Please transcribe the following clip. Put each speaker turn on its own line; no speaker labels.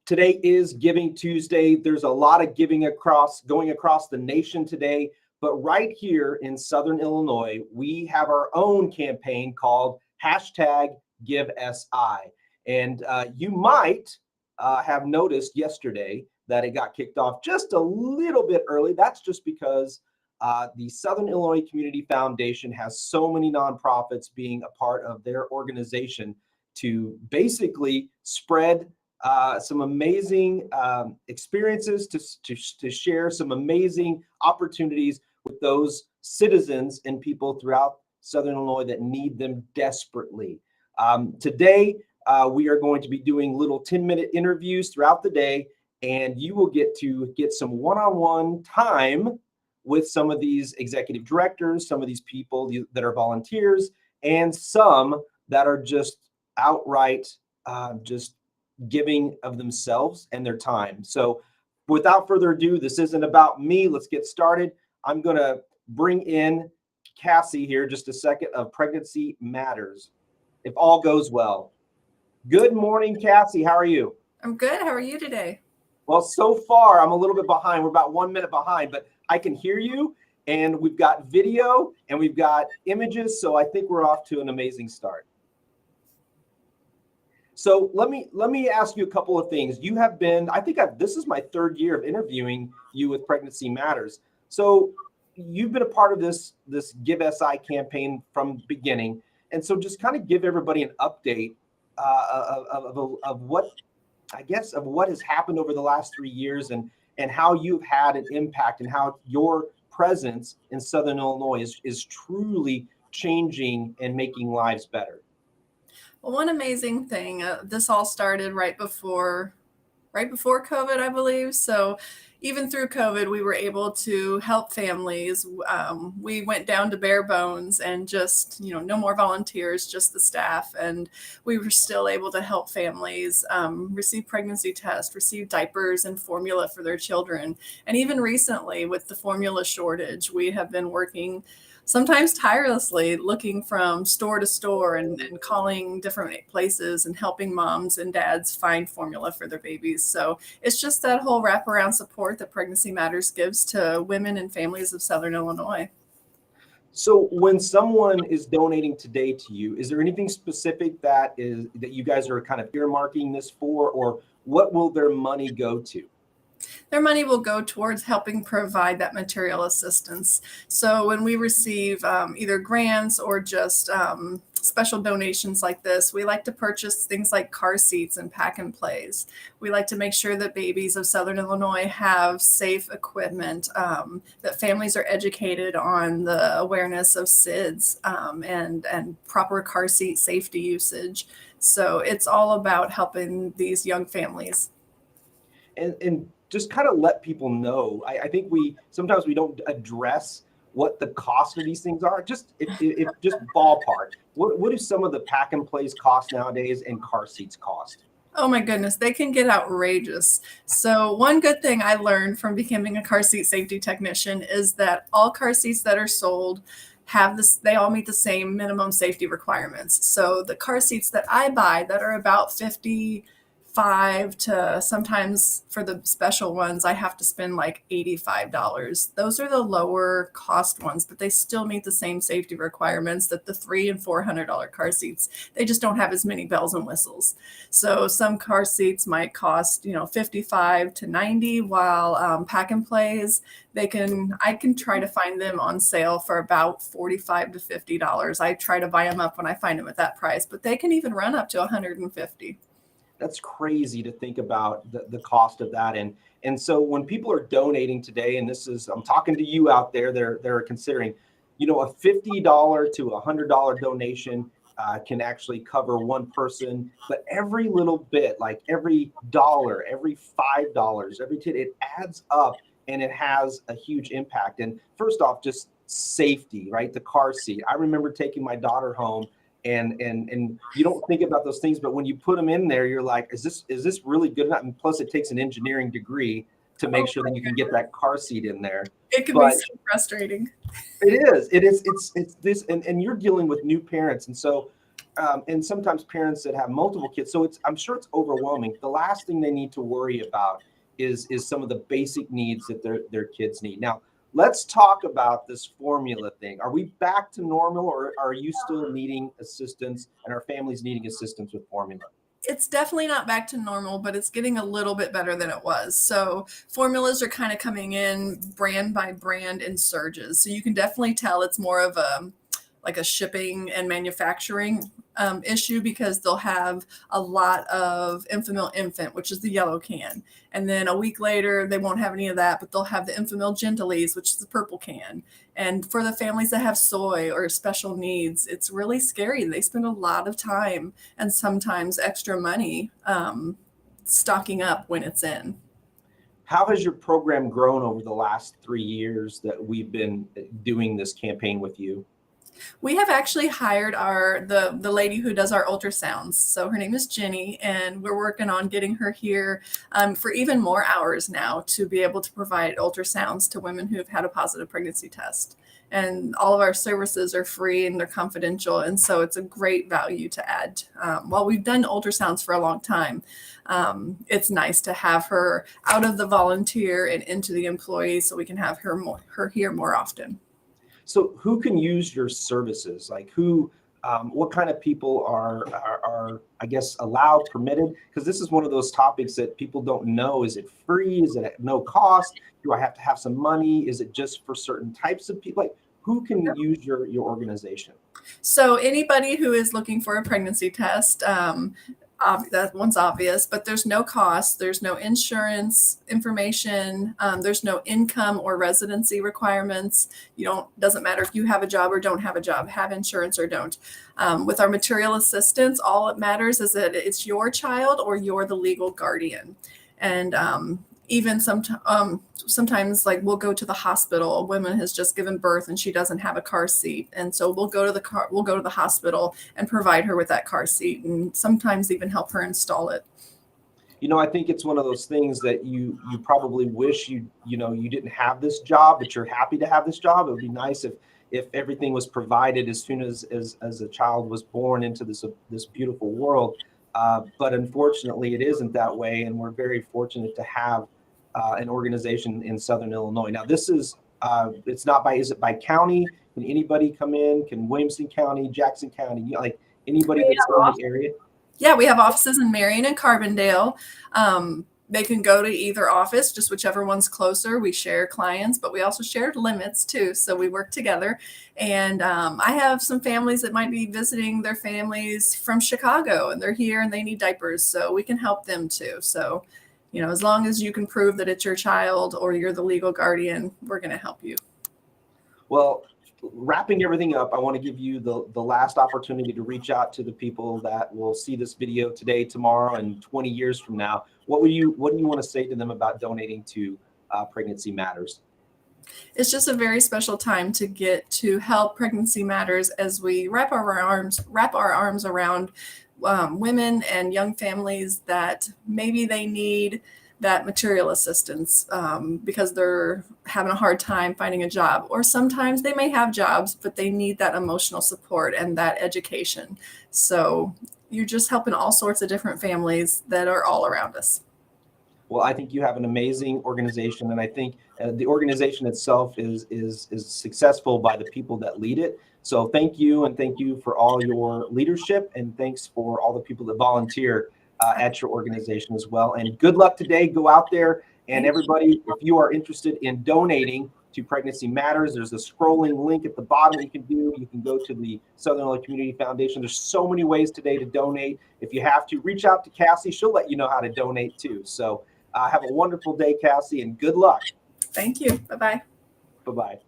Today is Giving Tuesday. There's a lot of going across the nation today. But right here in Southern Illinois, we have our own campaign called #GiveSI. And you might have noticed yesterday that it got kicked off just a little bit early. That's just because the Southern Illinois Community Foundation has so many nonprofits being a part of their organization to basically spread some amazing experiences, to share some amazing opportunities with those citizens and people throughout Southern Illinois that need them desperately. Today, we are going to be doing little 10-minute interviews throughout the day, and you will get some one-on-one time with some of these executive directors, some of these people that are volunteers, and some that are just outright just giving of themselves and their time. So without further ado, this isn't about me. Let's get started. I'm going to bring in Cassie here just a second of Pregnancy Matters, if all goes well. Good morning, Cassie. How are you?
I'm good. How are you today?
Well, so far, I'm a little bit behind. We're about 1 minute behind, but I can hear you, and we've got video and we've got images. So I think we're off to an amazing start. So let me ask you a couple of things. You have been, this is my third year of interviewing you with Pregnancy Matters. So you've been a part of this GiveSI campaign from the beginning. And so just kind of give everybody an update of what has happened over the last 3 years and how you've had an impact and how your presence in Southern Illinois is truly changing and making lives better.
Well, one amazing thing, this all started right before COVID, I believe. So even through COVID, we were able to help families. We went down to bare bones and just, no more volunteers, just the staff. And we were still able to help families receive pregnancy tests, receive diapers and formula for their children. And even recently with the formula shortage, we have been working sometimes tirelessly, looking from store to store and calling different places and helping moms and dads find formula for their babies. So it's just that whole wraparound support that Pregnancy Matters gives to women and families of Southern Illinois.
So when someone is donating today to you, is there anything specific that you guys are kind of earmarking this for, or what will their money go to?
Their money will go towards helping provide that material assistance. So when we receive either grants or just special donations like this, we like to purchase things like car seats and pack and plays. We like to make sure that babies of Southern Illinois have safe equipment, that families are educated on the awareness of SIDS and proper car seat safety usage. So it's all about helping these young families.
And just kind of let people know. I think sometimes we don't address what the cost of these things are. Just if just ballpark. What do some of the pack and plays cost nowadays and car seats cost?
Oh my goodness, they can get outrageous. So one good thing I learned from becoming a car seat safety technician is that all car seats that are sold they all meet the same minimum safety requirements. So the car seats that I buy that are about $55 to sometimes for the special ones, I have to spend like $85. Those are the lower cost ones, but they still meet the same safety requirements that the $300 and $400 car seats. They just don't have as many bells and whistles. So some car seats might cost, $55 to $90, while pack and plays, I can try to find them on sale for about $45 to $50. I try to buy them up when I find them at that price, but they can even run up to $150.
That's crazy to think about the cost of that. And so when people are donating today, and I'm talking to you out there, they're considering, a $50 to $100 donation can actually cover one person, but every little bit, like every dollar, every $5, it adds up and it has a huge impact. And first off, just safety, right? The car seat. I remember taking my daughter home. And you don't think about those things, but when you put them in there, you're like, is this really good enough? And plus, it takes an engineering degree to make sure that you can get that car seat in there.
It can be so frustrating.
It is. It's this, and you're dealing with new parents, and so and sometimes parents that have multiple kids. So I'm sure it's overwhelming. The last thing they need to worry about is some of the basic needs that their kids need. Now, let's talk about this formula thing. Are we back to normal, or are you still needing assistance and our families needing assistance with formula?
It's definitely not back to normal, but it's getting a little bit better than it was. So formulas are kind of coming in brand by brand in surges. So you can definitely tell it's more of a like a shipping and manufacturing issue, because they'll have a lot of Infamil Infant, which is the yellow can. And then a week later, they won't have any of that, but they'll have the Infamil Gentilies, which is the purple can. And for the families that have soy or special needs, it's really scary. They spend a lot of time and sometimes extra money stocking up when it's in.
How has your program grown over the last 3 years that we've been doing this campaign with you?
We have actually hired the lady who does our ultrasounds. So her name is Jenny, and we're working on getting her here for even more hours now to be able to provide ultrasounds to women who have had a positive pregnancy test. And all of our services are free and they're confidential, and so it's a great value to add. While we've done ultrasounds for a long time, it's nice to have her out of the volunteer and into the employee, so we can have her here more often.
So who can use your services? Like who, what kind of people are I guess allowed, permitted? Because this is one of those topics that people don't know. Is it free? Is it at no cost? Do I have to have some money? Is it just for certain types of people? Like who can use your organization?
So anybody who is looking for a pregnancy test, that one's obvious, but there's no cost, there's no insurance information, there's no income or residency requirements. Doesn't matter if you have a job or don't have a job, have insurance or don't. With our material assistance, all it matters is that it's your child or you're the legal guardian. And even sometimes, like, we'll go to the hospital. A woman has just given birth and she doesn't have a car seat, and so we'll go to the hospital and provide her with that car seat, and sometimes even help her install it.
I think it's one of those things that you probably wish you didn't have this job, but you're happy to have this job. It would be nice if everything was provided as soon as a child was born into this beautiful world. But unfortunately, it isn't that way, and we're very fortunate to have an organization in Southern Illinois. Now, this is is it by county? Can anybody come in? Can Williamson County, Jackson County, like anybody that's in the area?
Yeah, we have offices in Marion and Carbondale. They can go to either office, just whichever one's closer. We share clients, but we also share limits too. So we work together. And I have some families that might be visiting their families from Chicago, and they're here and they need diapers. So we can help them too. So, as long as you can prove that it's your child or you're the legal guardian, we're going to help you.
Well, wrapping everything up, I want to give you the last opportunity to reach out to the people that will see this video today, tomorrow, and 20 years from now. What do you want to say to them about donating to Pregnancy Matters?
It's just a very special time to get to help Pregnancy Matters as we wrap our arms around women and young families that maybe they need that material assistance because they're having a hard time finding a job, or sometimes they may have jobs, but they need that emotional support and that education. So you're just helping all sorts of different families that are all around us.
Well, I think you have an amazing organization, and I think the organization itself is successful by the people that lead it. So thank you, and thank you for all your leadership, and thanks for all the people that volunteer at your organization as well. And good luck today. Go out there, and everybody, if you are interested in donating to Pregnancy Matters, there's a scrolling link at the bottom you can do. You can go to the Southern Illinois Community Foundation. There's so many ways today to donate. If you have to, reach out to Cassie. She'll let you know how to donate too. So have a wonderful day, Cassie, and good luck.
Thank you. Bye-bye.
Bye-bye.